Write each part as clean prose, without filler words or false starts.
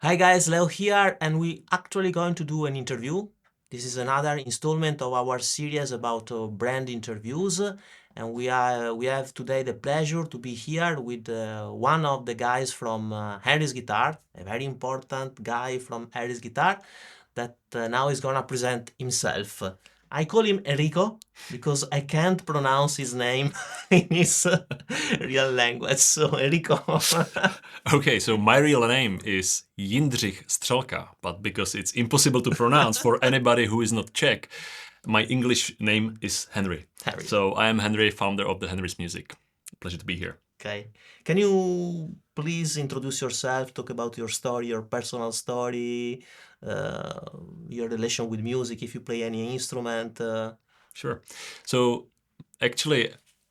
Hi guys, Leo here, and we actually going to do an interview. This is another installment of our series about brand interviews, and we have today the pleasure to be here with one of the guys from Harry's Guitar, a very important guy from Harry's Guitar, that now is gonna present himself. I call him Enrico because I can't pronounce his name in his real language. So Enrico. Okay, so my real name is Jindřich Střelka, but because it's impossible to pronounce for anybody who is not Czech, my English name is Henry. Harry. So I am Henry, founder of the Henry's Music. Pleasure to be here. Okay. Can you please introduce yourself, talk about your story, your personal story, uh, your relation with music, if you play any instrument? Sure. So actually,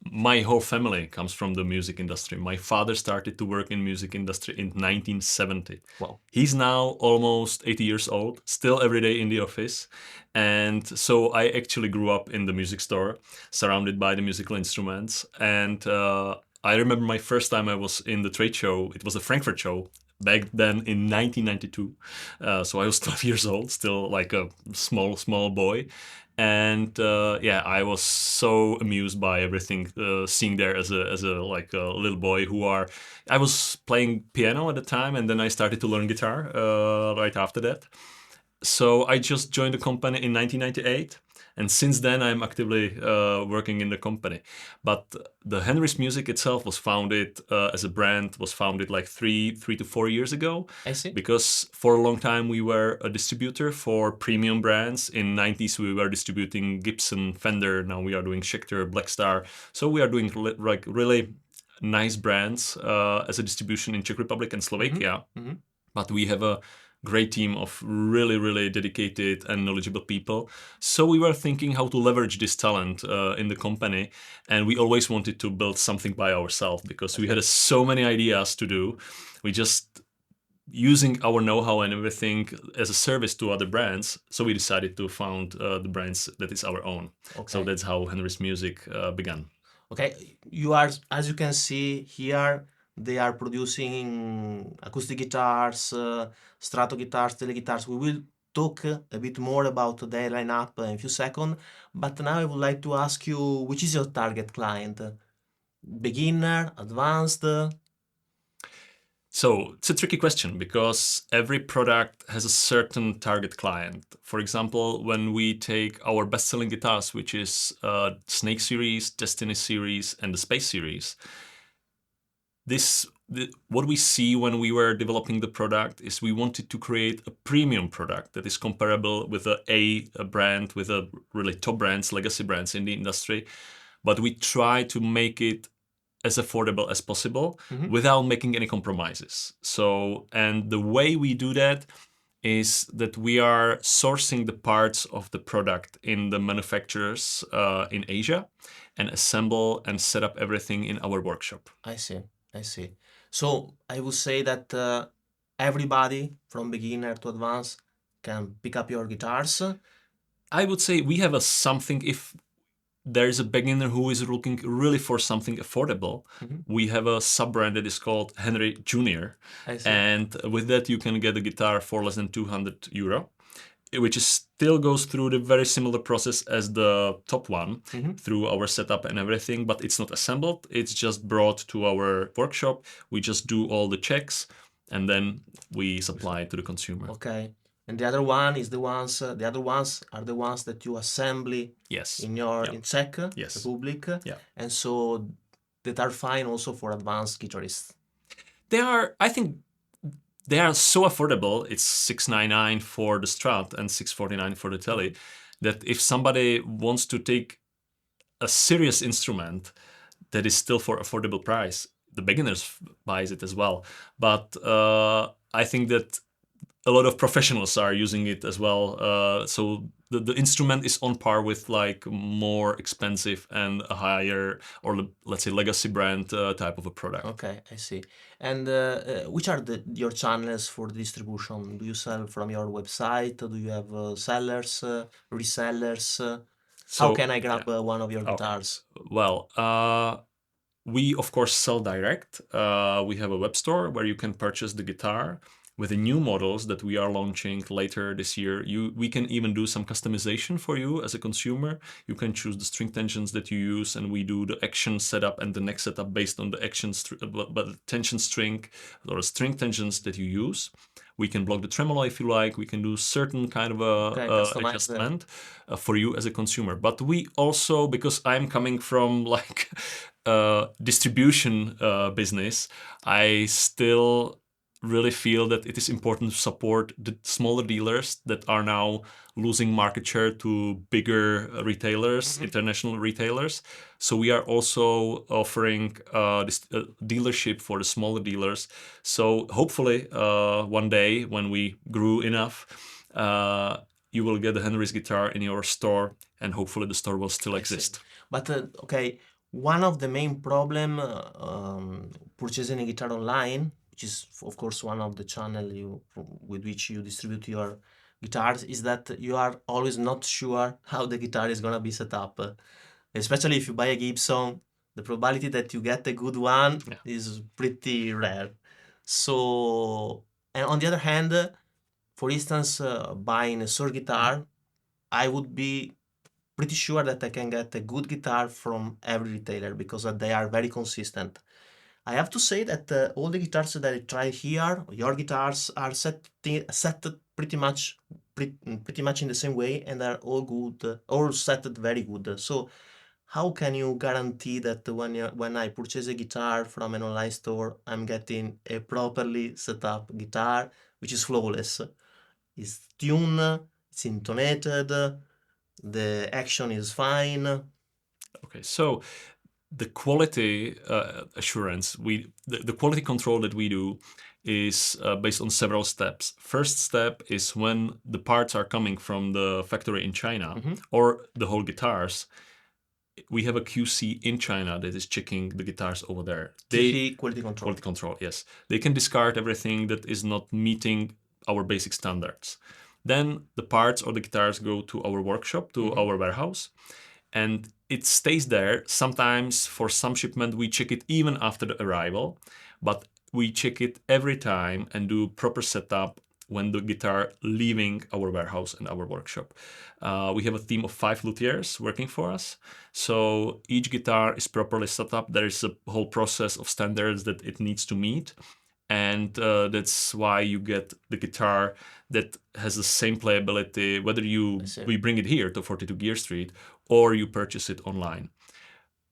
my whole family comes from the music industry. My father started to work in music industry in 1970. Wow. He's now almost 80 years old, still every day in the office. And so I actually grew up in the music store, surrounded by the musical instruments. And I remember my first time I was in the trade show. It was a Frankfurt show back then in 1992. So I was 12 years old, still like a small boy. And yeah, I was so amused by everything, seeing there as a like a little boy I was playing piano at the time, and then I started to learn guitar right after that. So I just joined the company in 1998, and since then I'm actively working in the company. But the Henry's Music itself was founded as a brand, was founded like three to 4 years ago. I see. Because for a long time we were a distributor for premium brands. In 90s we were distributing Gibson, Fender. Now we are doing Schecter, Blackstar. So we are doing like really nice brands as a distribution in Czech Republic and Slovakia. Mm-hmm. But we have a great team of really dedicated and knowledgeable people. So we were thinking how to leverage this talent in the company, and we always wanted to build something by ourselves because we had so many ideas to do. We just using our know-how and everything as a service to other brands. So we decided to found the brands that is our own. Okay. So that's how Henry's Music began. Okay, you are, as you can see here, they are producing acoustic guitars, Strato guitars, tele guitars. We will talk a bit more about their lineup in a few seconds. But now I would like to ask you, which is your target client? Beginner, advanced? So it's a tricky question because every product has a certain target client. For example, when we take our best-selling guitars, which is Snake series, Destiny series, and the Space series, what we see when we were developing the product is we wanted to create a premium product that is comparable with a brand, with a really top brands, legacy brands in the industry, but we try to make it as affordable as possible without making any compromises. So, and the way we do that is that we are sourcing the parts of the product in the manufacturers in Asia and assemble and set up everything in our workshop. I see, I see. So I would say that everybody from beginner to advanced can pick up your guitars. I would say we have a something, if there is a beginner who is looking really for something affordable, we have a sub-brand that is called Henry Junior. I see. And with that you can get a guitar for less than 200 euro, which is still goes through the very similar process as the top one, through our setup and everything, but it's not assembled. It's just brought to our workshop. We just do all the checks and then we supply it to the consumer. Okay. And the other one is the other ones are the ones that you assembly Yes. in your Yeah. in Czech Yes. Republic. Yeah. And so that are fine also for advanced guitarists. I think they are so affordable. It's $699 for the Strat and $649 for the Tele, that if somebody wants to take a serious instrument that is still for affordable price, the beginners buys it as well. But I think that a lot of professionals are using it as well. So the instrument is on par with like more expensive and a higher, or let's say legacy brand type of a product. Okay, I see. And which are your channels for distribution? Do you sell from your website? Do you have sellers, resellers? How can I grab one of your guitars? Well, we of course sell direct. We have a web store where you can purchase the guitar. with the new models that we are launching later this year, we can even do some customization for you as a consumer. You can choose the string tensions that you use, and we do the action setup and the neck setup based on the but the tension string or string tensions that you use. We can block the tremolo if you like. We can do certain kind of Okay, customize the. adjustment for you as a consumer. But we also, because I'm coming from like distribution business, I still really feel that it is important to support the smaller dealers that are now losing market share to bigger retailers, international retailers. So we are also offering this dealership for the smaller dealers. So hopefully one day when we grew enough, you will get the Henry's guitar in your store, and hopefully the store will still I see. exist. But okay, one of the main problem purchasing a guitar online, which is of course one of the channel with which you distribute your guitars, is that you are always not sure how the guitar is gonna be set up. Especially if you buy a Gibson, the probability that you get a good one Yeah. is pretty rare. So, and on the other hand, for instance, buying a Source guitar, I would be pretty sure that I can get a good guitar from every retailer because they are very consistent. I have to say that all the guitars that I try here, your guitars, are set pretty much in the same way, and are all good, all set very good. So how can you guarantee that when I purchase a guitar from an online store, I'm getting a properly set up guitar, which is flawless? It's tuned, it's intonated, the action is fine. Okay, so the quality assurance, the quality control that we do is based on several steps. First step is when the parts are coming from the factory in China or the whole guitars. We have a QC in China that is checking the guitars over there. QC, quality control. Quality control, yes. They can discard everything that is not meeting our basic standards. Then the parts or the guitars go to our workshop, to our warehouse, and it stays there. Sometimes for some shipment we check it even after the arrival, but we check it every time and do proper setup when the guitar leaving our warehouse and our workshop. We have a team of 5 luthiers working for us, so each guitar is properly set up. There is a whole process of standards that it needs to meet, and that's why you get the guitar that has the same playability whether we bring it here to 42 Gear Street or you purchase it online.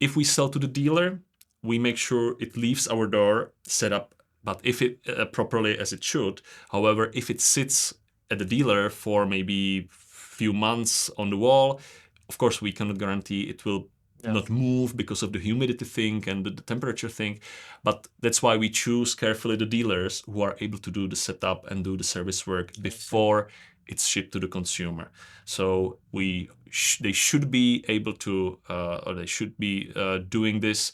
If we sell to the dealer, we make sure it leaves our door set up, but if it properly as it should. However, if it sits at the dealer for maybe few months on the wall, of course we cannot guarantee it will not move because of the humidity thing and the temperature thing. But that's why we choose carefully the dealers who are able to do the setup and do the service work before it's shipped to the consumer. So they should be able to, or they should be doing this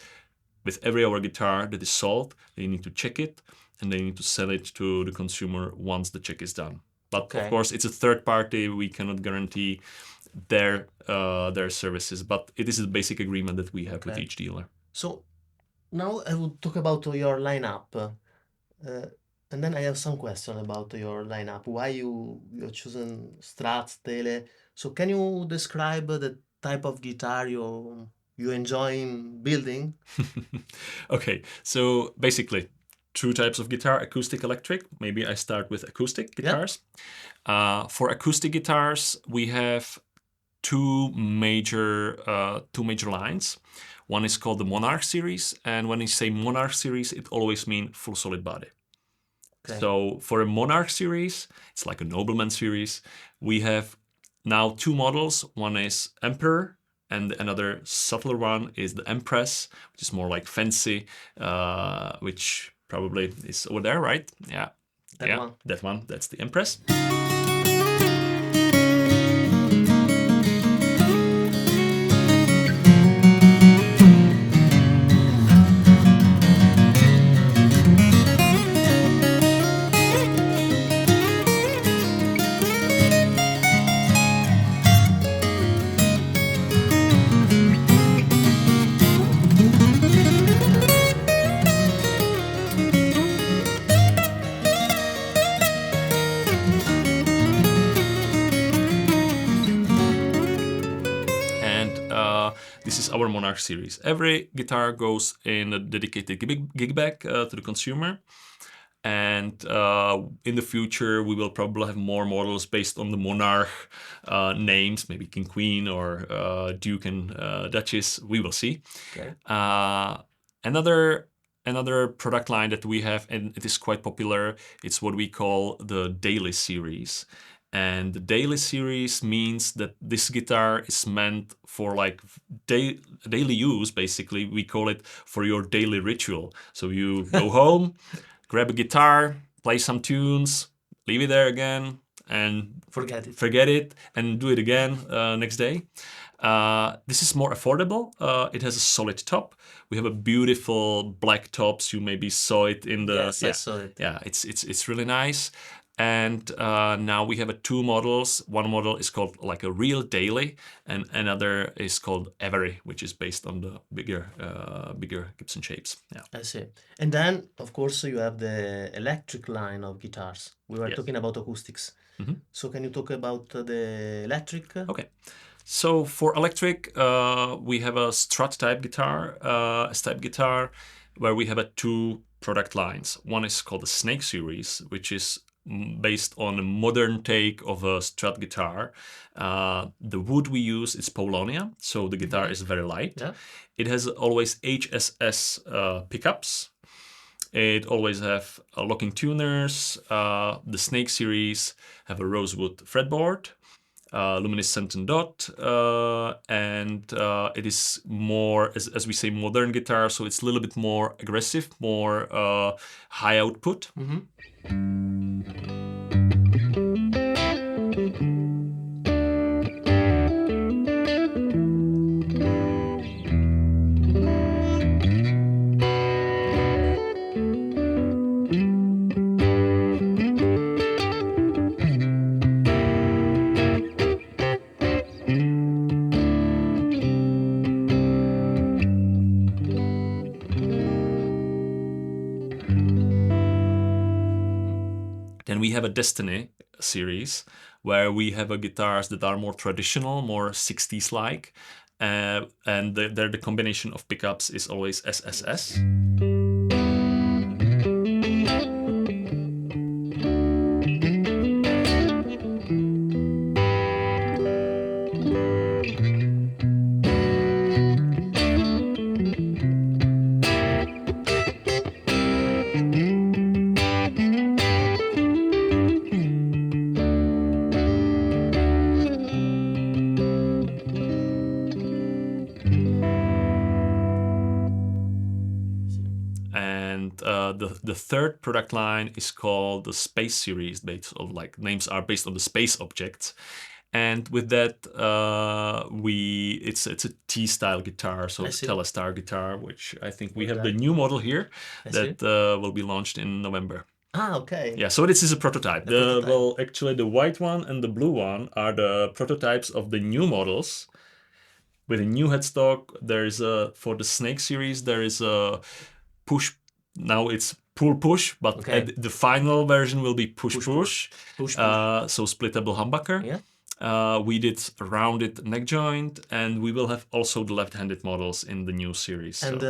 with every our guitar that is sold. They need to check it and they need to sell it to the consumer once the check is done. But of course, it's a third party. We cannot guarantee their services, but it is a basic agreement that we have with each dealer. So now I will talk about your lineup, and then I have some question about your lineup. Why you're choosing Strats, Tele? So can you describe the type of guitar you enjoy building? Okay, so basically 2 types of guitar: acoustic, electric. Maybe I start with acoustic guitars. For acoustic guitars, we have two major lines. One is called the Monarch series, and when you say Monarch series, it always means full solid body. So for a Monarch series, it's like a Nobleman series. We have now 2 models. One is Emperor, and another subtler one is the Empress, which is more like fancy, which probably is over there, right? Yeah. That one. That's the Empress. And this is our Monarch series. Every guitar goes in a dedicated gig bag to the consumer. And in the future, we will probably have more models based on the Monarch names, maybe King, Queen, or Duke and Duchess. We will see. Okay. Another product line that we have, and it is quite popular, it's what we call the Daily series. And the Daily series means that this guitar is meant for like daily use, basically. We call it for your daily ritual. So you go home, grab a guitar, play some tunes, leave it there again, and Forget it. and do it again next day. This is more affordable. It has a solid top. We have a beautiful black tops. You maybe saw it in the Yes, I saw it. Yeah, it's really nice. And now we have two models. One model is called like a real daily, and another is called Every, which is based on the bigger Gibson shapes. Yeah. I see. And then, of course, you have the electric line of guitars. We were Yes. talking about acoustics. Mhm. So can you talk about the electric? Okay. So for electric, we have a Strat type guitar, S-type guitar, where we have two product lines. One is called the Snake series, which is based on a modern take of a Strat guitar. The wood we use is Polonia, so the guitar is very light. Yeah. It has always HSS pickups. It always have locking tuners. The Snake series have a rosewood fretboard. Luminescent and dot, and it is more, as we say, modern guitar, so it's a little bit more aggressive, more high output. Then we have a Destiny series where we have guitars that are more traditional, more 60s like, and the combination of pickups is always SSS. And the third product line is called the Space series, based on like names are based on the space objects. And with that, it's a T-style guitar, so it's a Telestar guitar, which I think we have the new model here that will be launched in November. Ah, okay. Yeah, so this is a prototype. Well, actually, the white one and the blue one are the prototypes of the new models. With a new headstock, there is for the Snake series, there is a push. Now it's pull-push, but the final version will be push-push. So splittable humbucker. Yeah. We did a rounded neck joint, and we will have also the left-handed models in the new series. And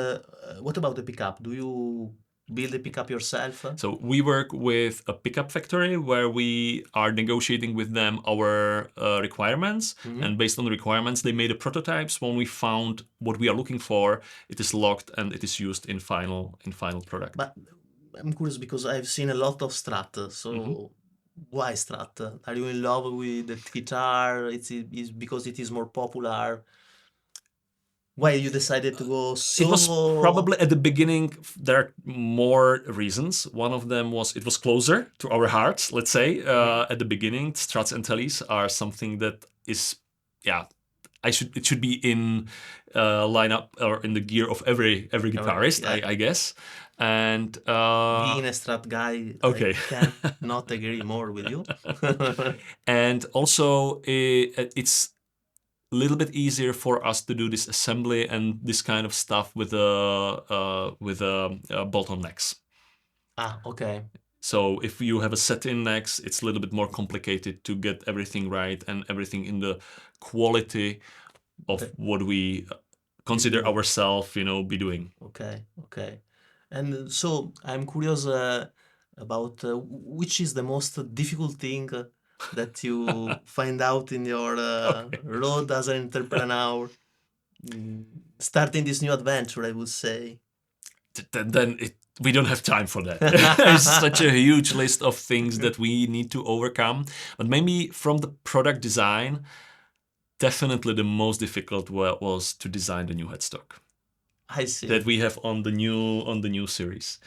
what about the pickup? Do you build the pickup yourself? So we work with a pickup factory where we are negotiating with them our requirements, and based on the requirements, they made the prototypes. When we found what we are looking for, it is locked and it is used in final product. But I'm curious because I've seen a lot of Strat, so why Strat? Are you in love with the guitar? Is because it is more popular? Why you decided to go so? It was probably at the beginning, there are more reasons. One of them was it was closer to our hearts, let's say. At the beginning, Strats and Teles are something that is, it should be in lineup or in the gear of every guitarist, I guess. And being a Strat guy, okay. I cannot agree more with you. And also, it's a little bit easier for us to do this assembly and this kind of stuff with bolt-on necks. Ah, okay. So if you have a set-in necks, it's a little bit more complicated to get everything right and everything in the quality of what we consider ourselves, be doing. Okay, okay. And so I'm curious about which is the most difficult thing that you find out in your Okay. road as an entrepreneur, mm, starting this new adventure, I would say. Then we don't have time for that. It's such a huge list of things that we need to overcome. But maybe from the product design, definitely the most difficult was to design the new headstock I see. that we have on the new series.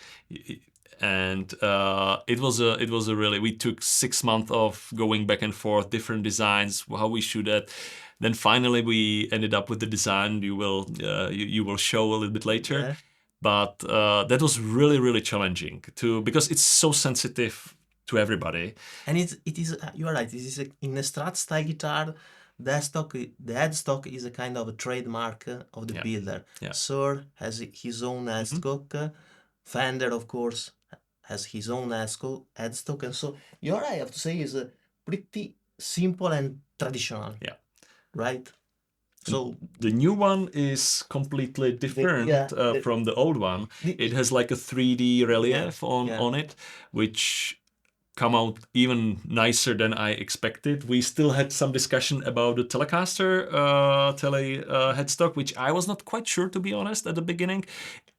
And it was a really, we took 6 months of going back and forth, different designs, how we shoot it. Then finally we ended up with the design you will show a little bit later. Yeah. But that was really, really challenging because it's so sensitive to everybody. And it is you are right. This is in a Strat style guitar. The headstock is a kind of a trademark of the builder. Yeah. Sir has his own headstock. Fender, of course, has his own headstock, and so your I have to say is pretty simple and traditional. Yeah. Right. So the new one is completely different from the old one. It has like a 3D relief on it, which come out even nicer than I expected. We still had some discussion about the Telecaster headstock, which I was not quite sure, to be honest, at the beginning.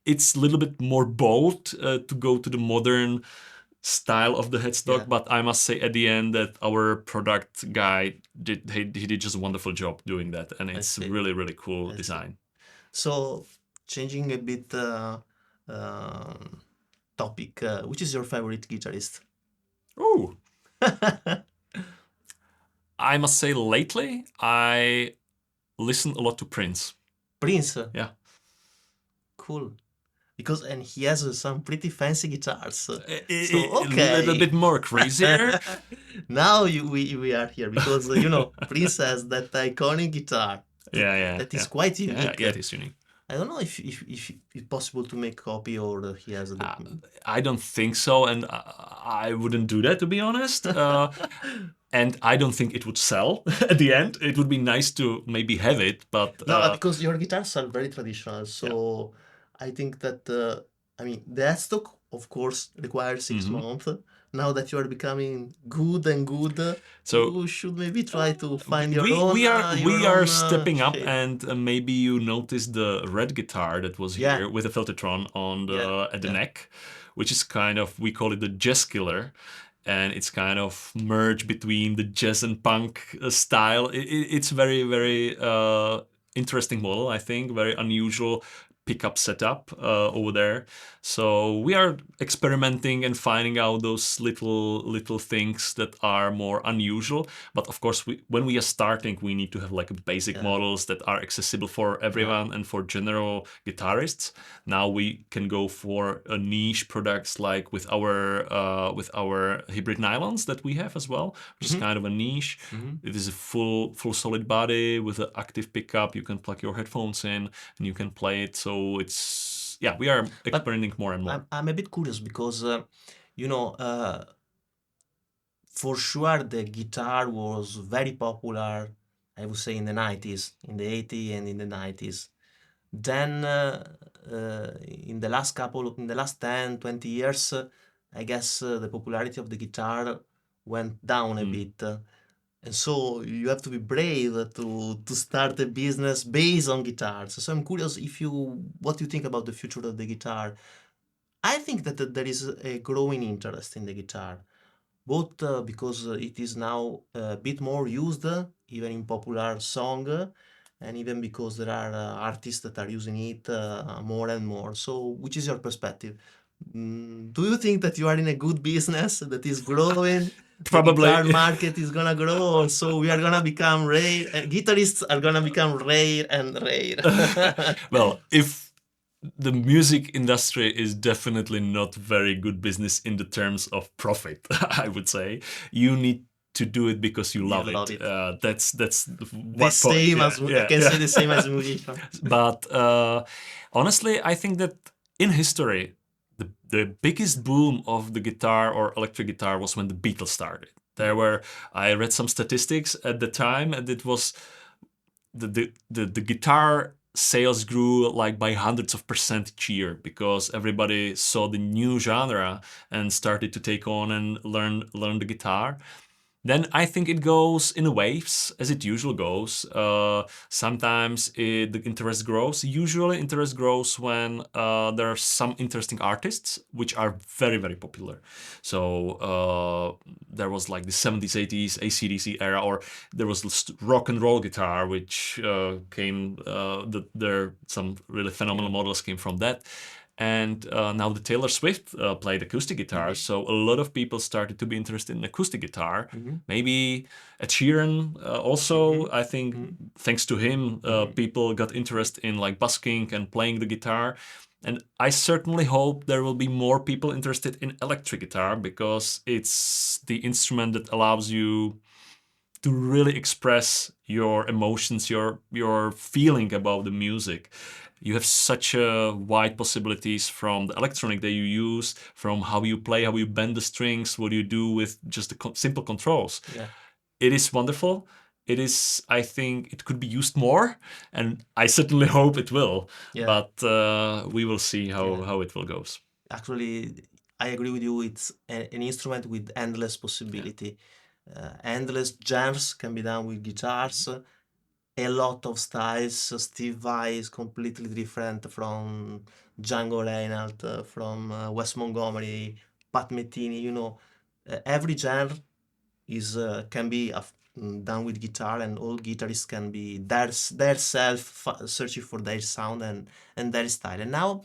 It's a little bit more bold to go to the modern style of the headstock, but I must say at the end that our product guy did just a wonderful job doing that, and it's really, really cool design. So changing a bit topic, which is your favorite guitarist? Oh, I must say lately I listen a lot to Prince. Prince? Yeah. Cool. Because and he has some pretty fancy guitars. So a little bit more crazier. Now we are here because Prince has that iconic guitar. That is quite unique. Yeah, it is unique. I don't know if it's possible to make a copy or he has a I don't think so, and I wouldn't do that, to be honest. And I don't think it would sell at the end. It would be nice to maybe have it, but no, because your guitars are very traditional. So I think that the headstock, of course, requires 6 months. Now that you are becoming good and good, so you should maybe try to find your own. We are stepping up, and maybe you noticed the red guitar that was here with a Filtertron on the at the neck, which is kind of, we call it the jazz killer. And it's kind of merged between the jazz and punk style. It's very, very interesting model, I think. Very unusual pickup setup over there. So we are experimenting and finding out those little things that are more unusual. But of course, when we are starting, we need to have like basic models that are accessible for everyone and for general guitarists. Now we can go for a niche products like with our hybrid nylons that we have as well, which is kind of a niche. It is a full solid body with an active pickup. You can plug your headphones in and you can play it. So it's we are experimenting more and more. I'm a bit curious because for sure the guitar was very popular, I would say, in the 90s, in the 80s and in the 90s. Then in the last 10, 20 years, I guess the popularity of the guitar went down a bit. And so you have to be brave to start a business based on guitars. So I'm curious what you think about the future of the guitar. I think that there is a growing interest in the guitar, both because it is now a bit more used, even in popular song, and even because there are artists that are using it more and more. So, which is your perspective? Do you think that you are in a good business that is growing? Probably. The guitar market is gonna grow, so we are gonna become rare. Guitarists are gonna become rare and rare. Well, if the music industry is definitely not very good business in the terms of profit, I would say. You need to do it because you love it. That's the same as I can say the same as a musician. But honestly, I think that in history, the biggest boom of the guitar or electric guitar was when the Beatles started. I read some statistics at the time, and it was the guitar sales grew like by hundreds of percent each year because everybody saw the new genre and started to take on and learn the guitar. Then I think it goes in waves, as it usually goes. Sometimes the interest grows. Usually, interest grows when there are some interesting artists which are very, very popular. So there was like the 70s, 80s AC/DC era, or there was this rock and roll guitar, which came. There some really phenomenal models came from that. And now the Taylor Swift played acoustic guitar, so a lot of people started to be interested in acoustic guitar. Maybe Ed Sheeran also. I think thanks to him, people got interest in like busking and playing the guitar. And I certainly hope there will be more people interested in electric guitar because it's the instrument that allows you to really express your emotions, your feeling about the music. You have such wide possibilities from the electronic that you use, from how you play, how you bend the strings, what you do with just the simple controls. Yeah. It is wonderful. It is, I think, it could be used more, and I certainly hope it will. Yeah. But we will see how it will goes. Actually, I agree with you. It's an instrument with endless possibility. Endless genres can be done with guitars. A lot of styles. Steve Vai is completely different from Django Reinhardt, from Wes Montgomery, Pat Metheny. Every genre is can be done with guitar, and all guitarists can be their self searching for their sound and their style. And now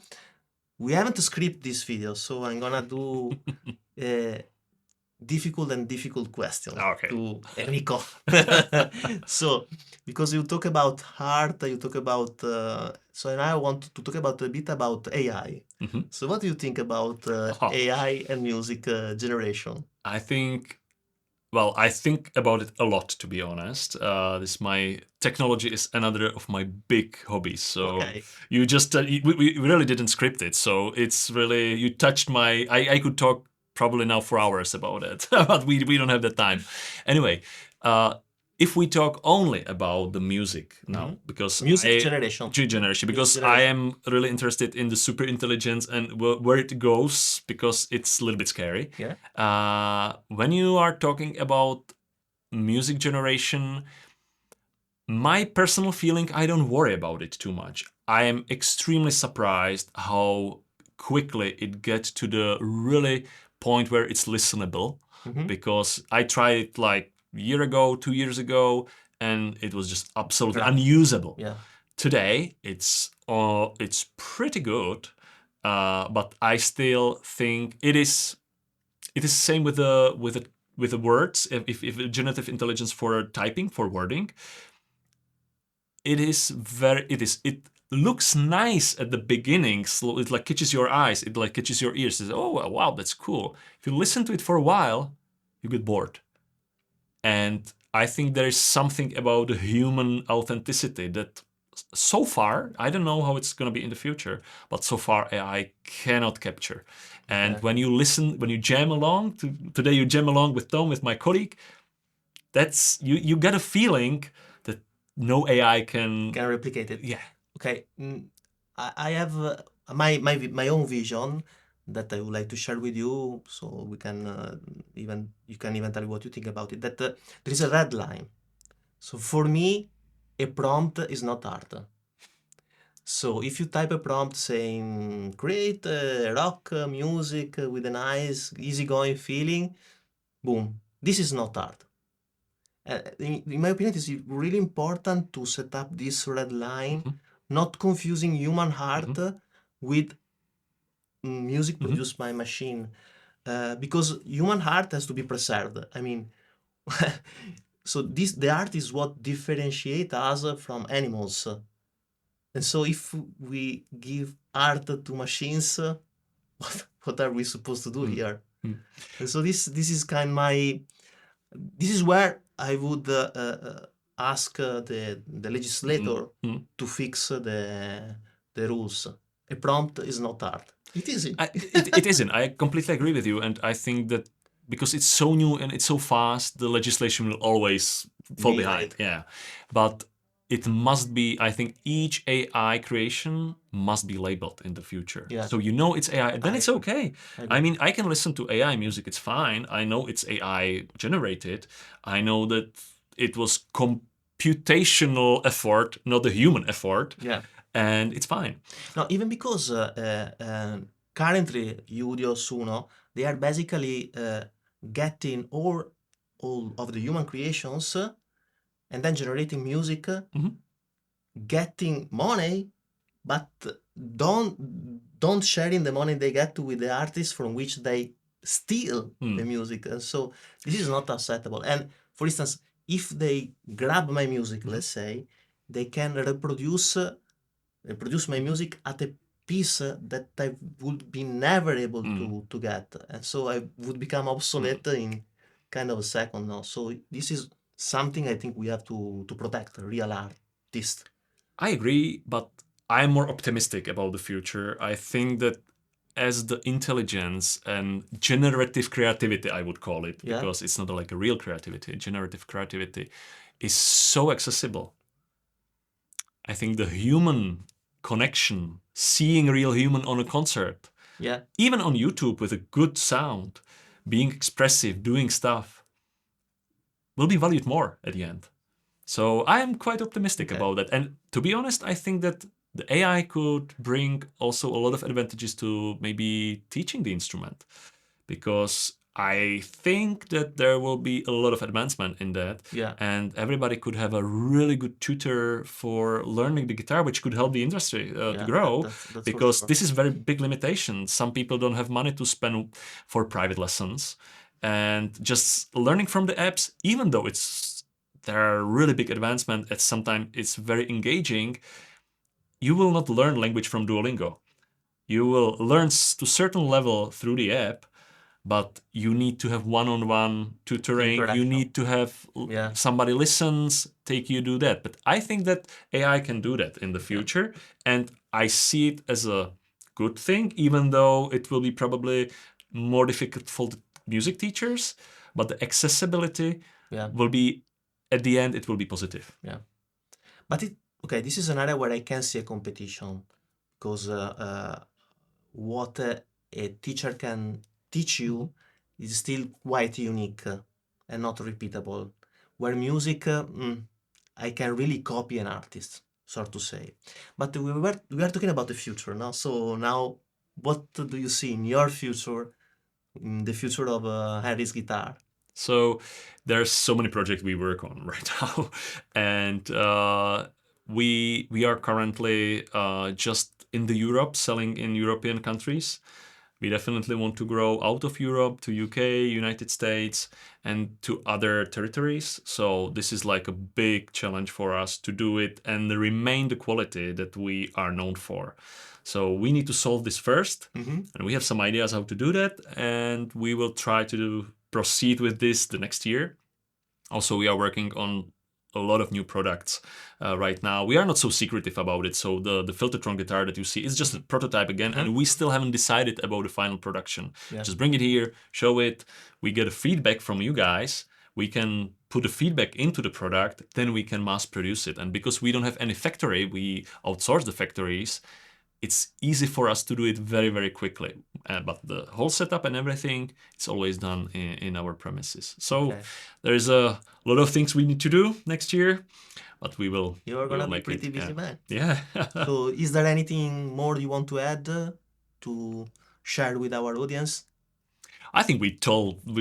we haven't scripted this video, so I'm gonna do difficult questions Okay. to Enrico. So, because you talk about art, you talk about so now I want to talk about a bit about AI. So, what do you think about AI and music generation? I think, well, I think about it a lot, to be honest. My technology is another of my big hobbies. So Okay. you just we really didn't script it. So it's really, you touched my. I could talk probably now for hours about it, but we don't have the time. Anyway, if we talk only about the music now, because Music generation. generation, because Music I generation. am really interested in the super intelligence and where it goes, because it's a little bit scary. Yeah. When you are talking about music generation, my personal feeling, I don't worry about it too much. I am extremely surprised how quickly it gets to the really point where it's listenable, because I tried it like a year ago, 2 years ago, and it was just absolutely unusable. Yeah. Today, it's pretty good, but I still think it is the same with the words. If generative intelligence for typing, for wording, it looks nice at the beginning. So it like catches your eyes, it like catches your ears. It says, oh wow, that's cool. If you listen to it for a while, you get bored. And I think there is something about the human authenticity that so far, I don't know how it's going to be in the future, but so far AI cannot capture. And when you listen, when you jam along, today you jam along with Tom, with my colleague, that's you get a feeling that no AI can replicate it. Yeah. Okay. I have my own vision that I would like to share with you, so we can you can even tell me what you think about it. That there is a red line. So for me, a prompt is not art. So if you type a prompt saying create rock music with a nice easygoing feeling, boom, this is not art. In my opinion, it's really important to set up this red line, not confusing human heart with music produced by machine, because human heart has to be preserved. I mean, so the art is what differentiates us from animals. And so if we give art to machines, what are we supposed to do here? And so this is kind of this is where I would ask the legislator to fix the rules. A prompt is not art. It isn't. It isn't. I completely agree with you, and I think that because it's so new and it's so fast, the legislation will always fall behind. Behind. Yeah, but it must be. I think each AI creation must be labeled in the future, Yeah, so you know it's AI. Then I it's agree. okay. I I agree. mean, I can listen to AI music. It's fine. I know it's AI generated. I know that it was computational effort, not a human effort, Yeah. and it's fine. No, even because currently Udio, Suno, they are basically getting all of the human creations and then generating music, Mhm. getting money, but don't sharing the money they get with the artists from which they steal the Mm. music. And so this is not acceptable. And for instance, if they grab my music, Mhm. let's say, they can reproduce my music at a piece that I would be never able Mm. to get. And so I would become Mm. obsolete in kind of a second now. So this is something I think we have to protect, real artists. I agree, but I'm more optimistic about the future. I think that as the intelligence and generative creativity, I would call it, Yeah, because it's not like a real creativity, generative creativity is so accessible. I think the human connection, seeing a real human on a concert, yeah, even on YouTube with a good sound, being expressive, doing stuff, will be valued more at the end. So I am quite optimistic okay. about that. And to be honest, I think that the AI could bring also a lot of advantages to maybe teaching the instrument, because I think that there will be a lot of advancement in that, Yeah, and everybody could have a really good tutor for learning the guitar, which could help the industry to yeah, grow, that's for because sure. this is very big limitation. Some people don't have money to spend for private lessons, and just learning from the apps, even though it's there are really big advancement, at sometimes it's very engaging. You will not learn language from Duolingo. You will learn to certain level through the app, but you need to have one-on-one tutoring. You Interaction. need to have Yeah, somebody listens, take you do that. But I think that AI can do that in the yeah, future, and I see it as a good thing, even though it will be probably more difficult for the music teachers. But the accessibility yeah, will be, at the end, it will be positive. yeah. But okay, this is an area where I can see a competition because what a teacher can teach Mhm. you is still quite unique and not repeatable. Where music, I can really copy an artist, so to say. But we are talking about the future now. So now, what do you see in your future, in the future of Harry's guitar? So there's so many projects we work on right now, and we are currently just in the Europe, selling in European countries. We definitely want to grow out of Europe to UK, United States, and to other territories. So this is like a big challenge for us to do it and remain the quality that we are known for. So we need to solve this first, Mm-hmm. and we have some ideas how to do that, and we will try to proceed with this the next year. Also, we are working on a lot of new products right now. We are not so secretive about it. So the Filtertron guitar that you see is just a prototype again, Mm-hmm. and we still haven't decided about the final production. Yeah. Just bring it here, show it. We get a feedback from you guys. We can put the feedback into the product, then we can mass produce it. And because we don't have any factory, we outsource the factories. It's easy for us to do it very, very quickly. But the whole setup and everything, it's always done in our premises. So Okay. there's a lot of things we need to do next year, but we will You're we gonna will be make pretty it. busy, Yeah, man. yeah. So, is there anything more you want to add to share with our audience? I think we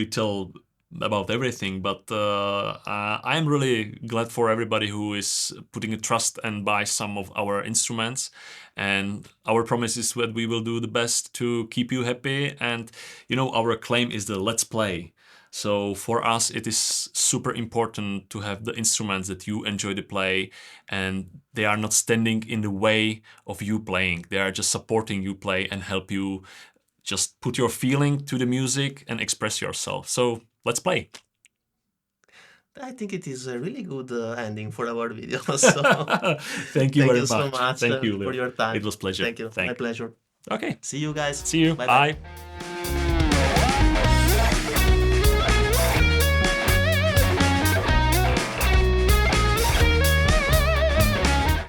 told about everything, but I'm really glad for everybody who is putting a trust and buy some of our instruments. And our promise is that we will do the best to keep you happy. And our claim is the let's play. So for us, it is super important to have the instruments that you enjoy to play, and they are not standing in the way of you playing. They are just supporting you play and help you just put your feeling to the music and express yourself. So let's play. I think it is a really good ending for our video. So, Thank you thank very you so much. much Thank you, for Leo. your It time. was pleasure. Thank you. My Thank you. pleasure. Okay. See you guys. See you. Bye bye. Bye.